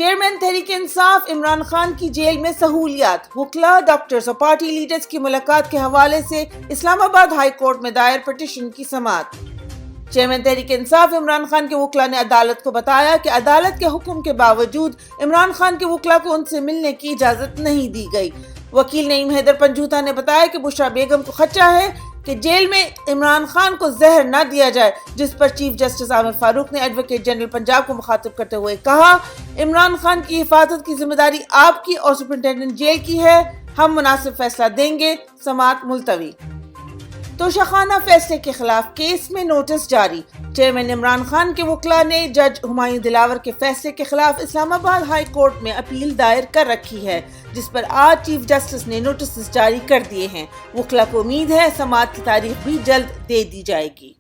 Chairman Tehreek Insaf Imran Khan کی jail میں سہولیات، وکلاء، ڈاکٹرز اور پارٹی لیڈرز کی ملاقات کے حوالے سے اسلام آباد ہائی کورٹ میں دائر پٹیشن کی سماعت۔ چیئرمین تحریک انصاف عمران خان کے وکلاء نے عدالت کو بتایا کہ عدالت کے حکم کے باوجود عمران خان کے وکلاء کو ان سے ملنے کی اجازت نہیں دی گئی۔ وکیل نعیم حیدر پنجوتا نے بتایا کہ بشرا بیگم کو خدشہ ہے کہ جیل میں عمران خان کو زہر نہ دیا جائے، جس پر چیف جسٹس عامر فاروق نے ایڈوکیٹ جنرل پنجاب کو مخاطب کرتے ہوئے کہا، عمران خان کی حفاظت کی ذمہ داری آپ کی اور سپرنٹینڈنٹ جیل کی ہے، ہم مناسب فیصلہ دیں گے۔ سماعت ملتوی۔ توشیخانہ فیصلے کے خلاف کیس میں نوٹس جاری۔ چیئرمین عمران خان کے وکلاء نے جج ہمایوں دلاور کے فیصلے کے خلاف اسلام آباد ہائی کورٹ میں اپیل دائر کر رکھی ہے، جس پر آج چیف جسٹس نے نوٹسز جاری کر دیے ہیں۔ وکلاء کو امید ہے سماعت کی تاریخ بھی جلد دے دی جائے گی۔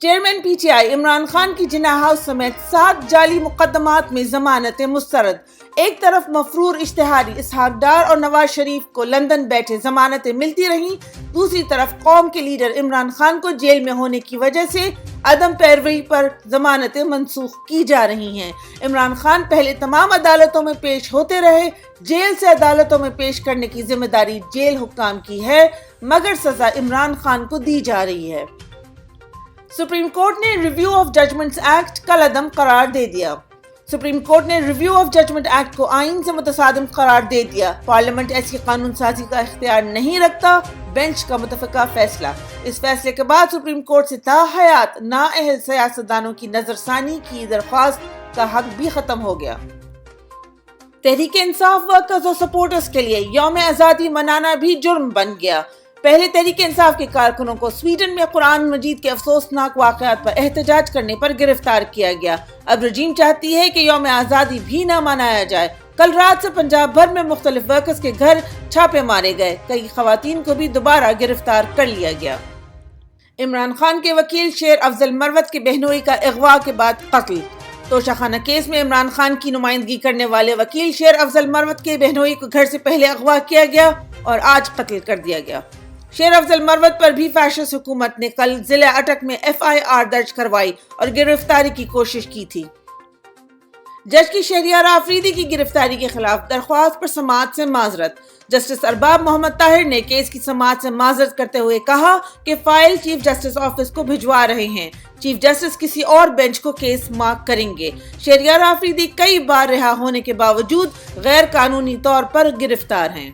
Chairman P T I Imran Khan کی جناح ہاؤس سمیت 7 جعلی مقدمات میں ضمانتیں مسترد۔ ایک طرف مفرور اشتہاری اسحاق ڈار اور نواز شریف کو لندن بیٹھے ضمانتیں ملتی رہیں، دوسری طرف قوم کے لیڈر عمران خان کو جیل میں ہونے کی وجہ سے عدم پیروی پر ضمانتیں منسوخ کی جا رہی ہیں۔ عمران خان پہلے تمام عدالتوں میں پیش ہوتے رہے، جیل سے عدالتوں میں پیش کرنے کی ذمہ داری جیل حکام کی ہے، مگر سزا عمران خان کو دی جا رہی ہے۔ سپریم کورٹ نے ریویو آف ججمنٹس ایکٹ کل عدم قرار دے دیا۔ سپریم کورٹ نے ریویو آف ججمنٹ ایکٹ کو آئین سے متصادم قرار دے دیا۔ پارلیمنٹ ایسی قانون سازی کا اختیار نہیں رکھتا، بینچ کا متفقہ فیصلہ۔ اس فیصلے کے بعد سپریم کورٹ سے تاحیات نااہل سیاستدانوں کی نظر ثانی کی درخواست کا حق بھی ختم ہو گیا۔ تحریک انصاف ورکرز اور سپورٹرز کے لیے یوم آزادی منانا بھی جرم بن گیا۔ پہلے تحریک انصاف کے کارکنوں کو سویڈن میں قرآن مجید کے افسوسناک واقعات پر احتجاج کرنے پر گرفتار کیا گیا۔ اب رجیم چاہتی ہے کہ یوم آزادی بھی نہ منایا جائے۔ کل رات سے پنجاب بھر میں مختلف ورکرز کے گھر چھاپے مارے گئے، کئی خواتین کو بھی دوبارہ گرفتار کر لیا گیا۔ عمران خان کے وکیل شیر افضل مروت کے بہنوئی کا اغوا کے بعد قتل۔ توشیخانہ کیس میں عمران خان کی نمائندگی کرنے والے وکیل شیر افضل مروت کے بہنوئی کو گھر سے پہلے اغوا کیا گیا اور آج قتل کر دیا گیا۔ شیر افضل مروت پر بھی فیشسٹ حکومت نے کل ضلع اٹک میں FIR درج کروائی اور گرفتاری کی کوشش کی تھی۔ جج کی شہریار آفریدی کی گرفتاری کے خلاف درخواست پر سماعت سے معذرت۔ جسٹس ارباب محمد طاہر نے کیس کی سماعت سے معذرت کرتے ہوئے کہا کہ فائل چیف جسٹس آفس کو بھجوا رہے ہیں، چیف جسٹس کسی اور بینچ کو کیس مارک کریں گے۔ شہریار آفریدی کئی بار رہا ہونے کے باوجود غیر قانونی طور پر گرفتار ہیں۔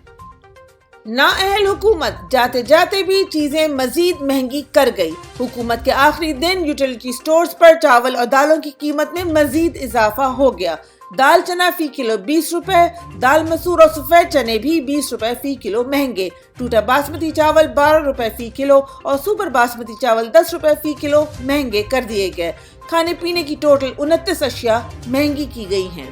نااہل حکومت جاتے جاتے بھی چیزیں مزید مہنگی کر گئی۔ حکومت کے آخری دن یوٹیلیٹی سٹورز پر چاول اور دالوں کی قیمت میں مزید اضافہ ہو گیا۔ دال چنا فی کلو 20 روپے، دال مسور اور سفید چنے بھی 20 روپے فی کلو مہنگے، ٹوٹا باسمتی چاول 12 روپے فی کلو اور سپر باسمتی چاول 10 روپے فی کلو مہنگے کر دیے گئے۔ کھانے پینے کی ٹوٹل 29 اشیاء مہنگی کی گئی ہیں۔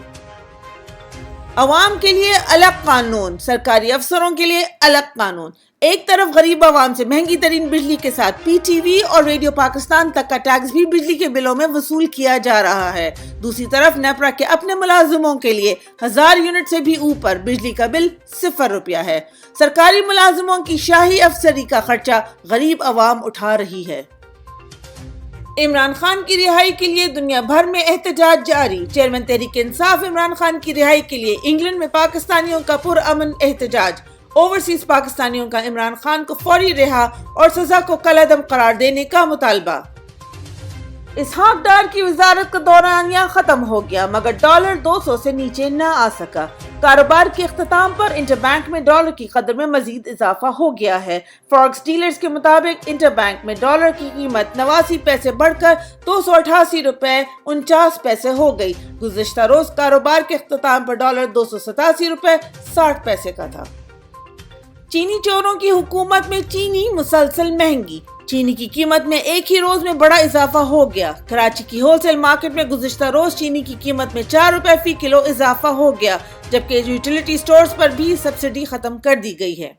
عوام کے لیے الگ قانون، سرکاری افسروں کے لیے الگ قانون۔ ایک طرف غریب عوام سے مہنگی ترین بجلی کے ساتھ پی ٹی وی اور ریڈیو پاکستان تک کا ٹیکس بھی بجلی کے بلوں میں وصول کیا جا رہا ہے، دوسری طرف نیپرا کے اپنے ملازموں کے لیے 1000 یونٹ سے بھی اوپر بجلی کا بل 0 روپیہ ہے۔ سرکاری ملازموں کی شاہی افسری کا خرچہ غریب عوام اٹھا رہی ہے۔ عمران خان کی رہائی کے لیے دنیا بھر میں احتجاج جاری۔ چیئرمین تحریک انصاف عمران خان کی رہائی کے لیے انگلینڈ میں پاکستانیوں کا پرامن احتجاج۔ اوورسیز پاکستانیوں کا عمران خان کو فوری رہا اور سزا کو کالعدم قرار دینے کا مطالبہ۔ اسحاق ڈار کی وزارت کا دورانیہ ختم ہو گیا، مگر ڈالر 200 سے نیچے نہ آ سکا۔ کاروبار کے اختتام پر انٹر بینک میں ڈالر کی قدر میں مزید اضافہ ہو گیا ہے۔ فارکس ڈیلرز کے مطابق انٹر بینک میں ڈالر کی قیمت 89 پیسے بڑھ کر 288 روپے 49 پیسے ہو گئی۔ گزشتہ روز کاروبار کے اختتام پر ڈالر 287 روپے 60 پیسے کا تھا۔ چینی چوروں کی حکومت میں چینی مسلسل مہنگی۔ چینی کی قیمت میں ایک ہی روز میں بڑا اضافہ ہو گیا۔ کراچی کی ہول سیل مارکیٹ میں گزشتہ روز چینی کی قیمت میں 4 روپے فی کلو اضافہ ہو گیا، جبکہ یوٹیلیٹی سٹورز پر بھی سبسڈی ختم کر دی گئی ہے۔